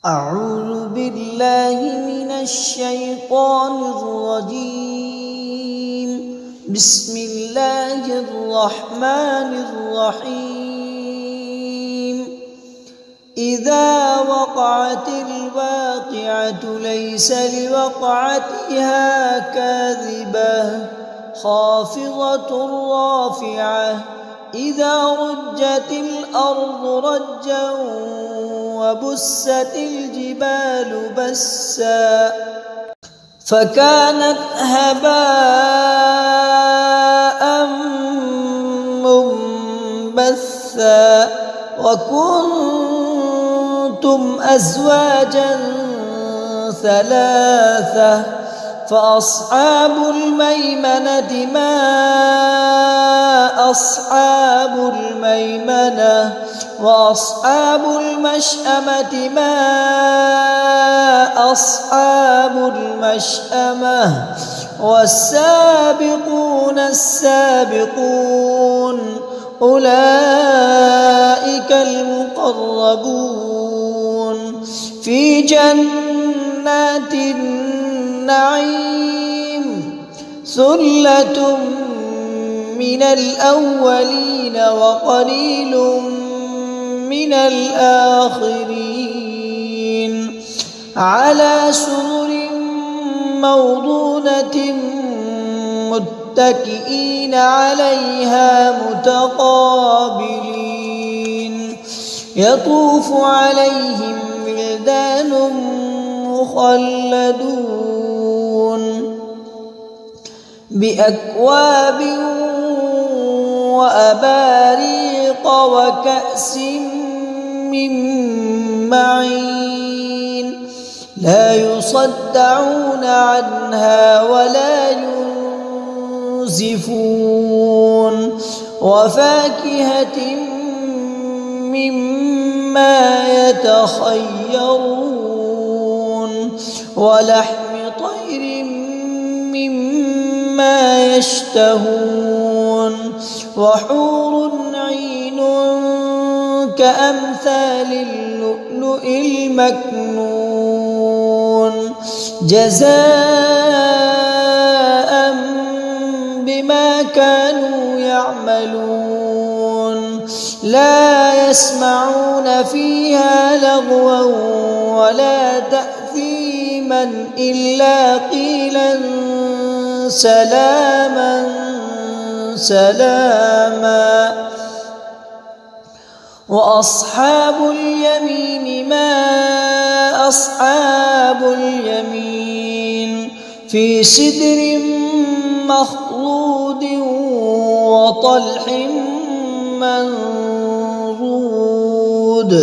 أعوذ بالله من الشيطان الرجيم. بسم الله الرحمن الرحيم. إذا وقعت الواقعة ليس لوقعتها كاذبة خافضة رافعة إذا رجت الأرض رجا وبست الجبال بسا فكانت هباء منبثا وكنتم أزواجا ثلاثة فأصحاب الميمنة ما أصحاب الميمنة وأصحاب المشأمة ما أصحاب المشأمة والسابقون السابقون أولئك المقربون في جنات النعيم ثلة من الأولين وقليل من الآخرين على سرر موضونة متكئين عليها متقابلين يطوف عليهم ولدان مخلدون بأكواب وأباريق وكأس من معين لا يصدعون عنها ولا ينزفون وفاكهة مما يتخيرون ولحم طير مما يشتهون وحور عين كأمثال اللؤلؤ المكنون جزاء بما كانوا يعملون لا يسمعون فيها لغوا ولا تأثيما إلا قيلا سلاما سلاما وأصحاب اليمين ما أصحاب اليمين في سدر مخضود وطلح منضود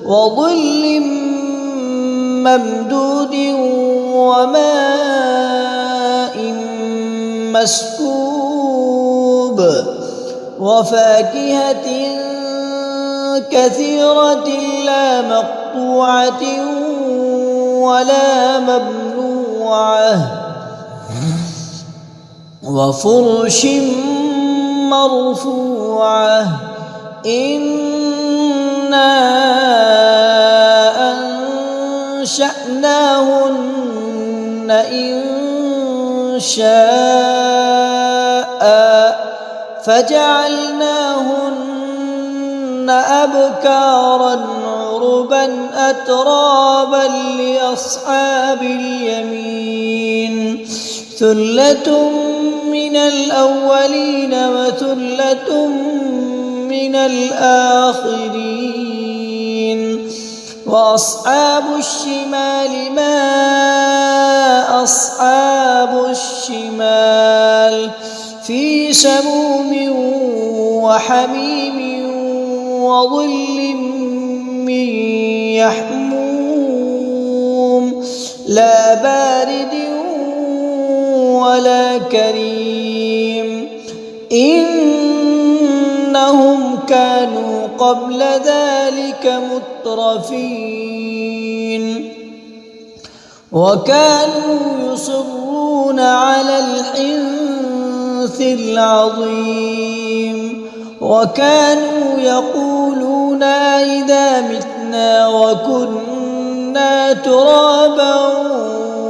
وظل ممدود وماء مسكوب وفاكهة كثيرة لا مقطوعة ولا ممنوعة وفرش مرفوعة إنا أنشأناهن إنشاء فجعلناهن أبكارا عربا أترابا لأصحاب اليمين ثلة من الأولين وثلة من الآخرين وأصحاب الشمال ما أصحاب الشمال في سموم وحميم وظل من يحموم لا بارد ولا كريم إنهم كانوا قبل ذلك مترفين وكانوا يصرون على الحنث العظيم وكانوا يقولون إذا متنا وكنا ترابا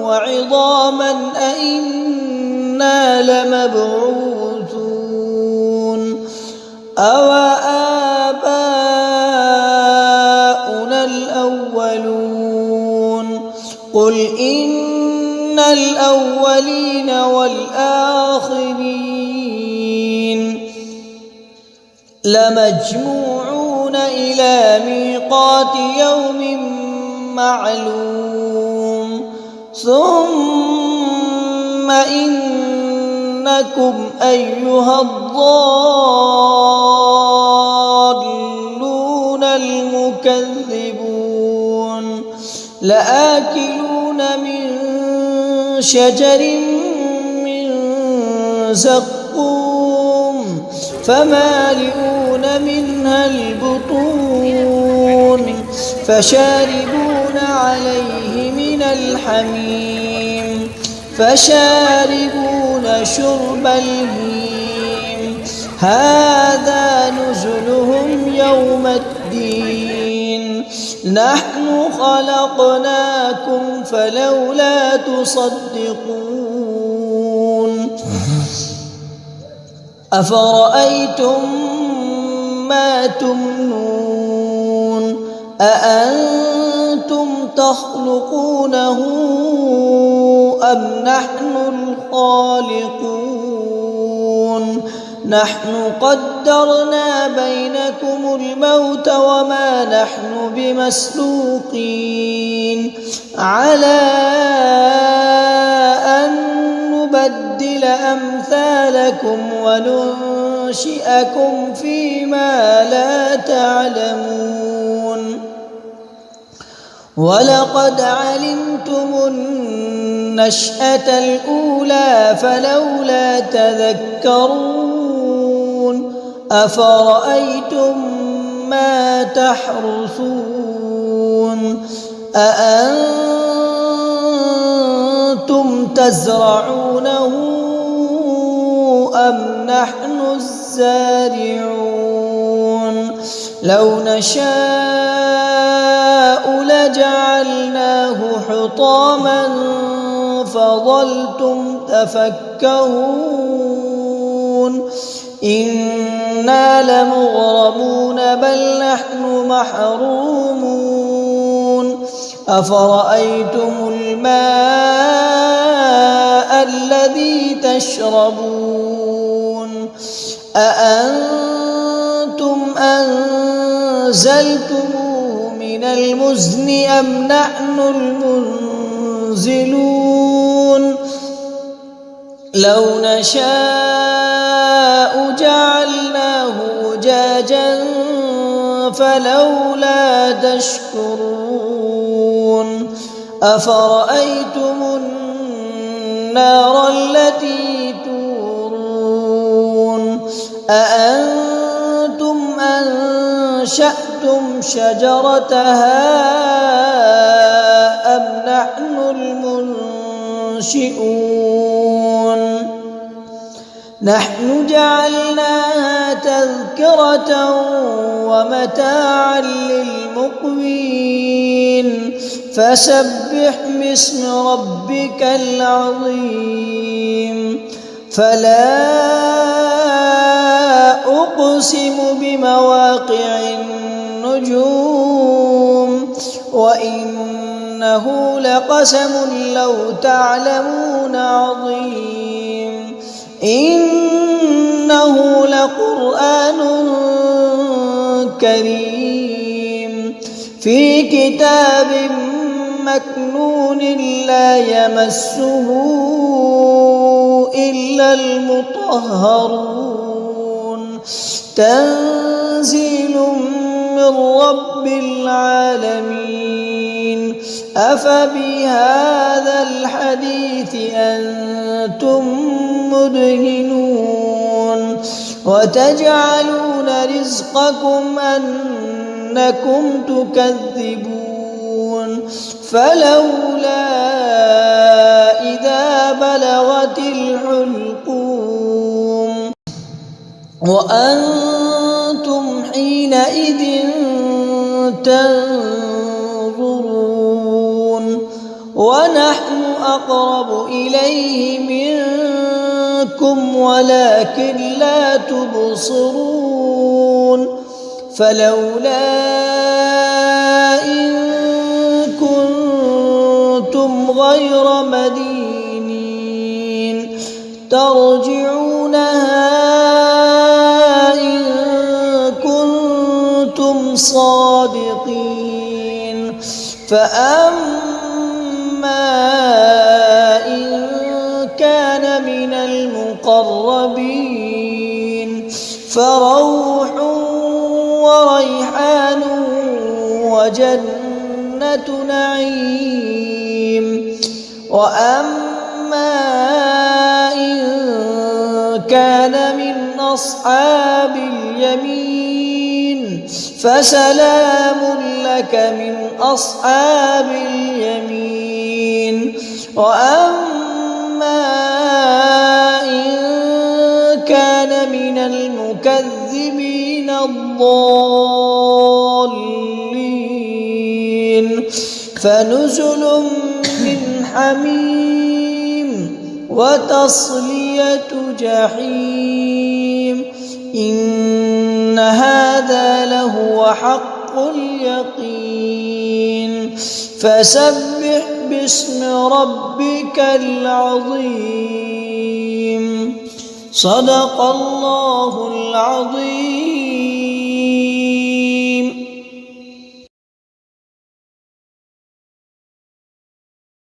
وعظاما أئنا لمبعوثون أوآباؤنا الأولون قل إن الأولين والآخرين لمجموعون إلى ميقات يوم معلوم ثم إنكم أيها الضالون المكذبون لآكلون من شجر من زقوم فمالئون منها البطون فشاربون عليه من الحميم فشاربون شرب الهيم هذا نزلهم يوم الدين نحن خلقناكم فلولا تصدقون أفرأيتم ما تمنون أأنتم تخلقونه أم نحن الخالقون نحن قدرنا بينكم الموت وما نحن بمسبوقين على أن نبدل أمثالكم وننشئكم فيما لا تعلمون ولقد علمتم النشأة الأولى فلولا تذكرون أفرأيتم ما تحرثون أأنتم تزرعونه أم نحن الزارعون لو نشاء لجعلناه حطاما فظلتم تفكهون إنا لمغرمون بل نحن محرومون أفرأيتم الماء الذي تشربون أأنتم أنزلتموه من المزن أم نحن المنزلون لو نشاء جعلناه أجاجا فلولا تشكرون أفرأيتم النار التي تورون أأنتم أنشأتم شجرتها أم نحن المنشئون نحن جعلناها تذكرة ومتاعا للمقوين فسبح باسم ربك العظيم فلا أقسم بمواقع النجوم وإنه لقسم لو تعلمون عظيم إنه لقرآن كريم في كتاب مكنون لا يمسه إلا المطهرون تنزيل من رب العالمين أفبهذا الحديث أنتم مدهنون وتجعلون رزقكم أنكم تكذبون فلولا إذا بلغت الحلقوم وأنتم حينئذ تنظرون ونحن أقرب إليه منكم ولكن لا تبصرون فلولا إن كنتم غير مدينين ترجعونها إن كنتم صادقين فأما إن كان من المقربين فروح وريحان وجنة نعيم وأما إن كان من أصحاب اليمين فسلام لك من أصحاب اليمين وأما إن كان من المكذبين الضالين فنزل من حميم وتصلية جحيم إن هذا لهو حق اليقين فسبح باسم ربك العظيم صدق الله العظيم.